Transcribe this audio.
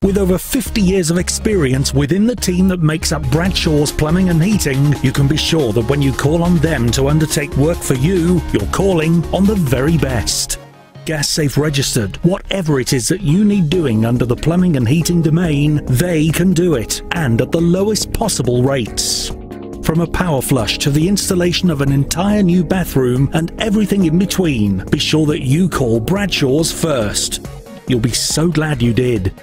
With over 50 years of experience within the team that makes up Bradshaws Plumbing and Heating, you can be sure that when you call on them to undertake work for you, you're calling on the very best. Gas safe registered, whatever it is that you need doing under the plumbing and heating domain, they can do it, and at the lowest possible rates. From a power flush to the installation of an entire new bathroom and everything in between, be sure that you call Bradshaws first. You'll be so glad you did.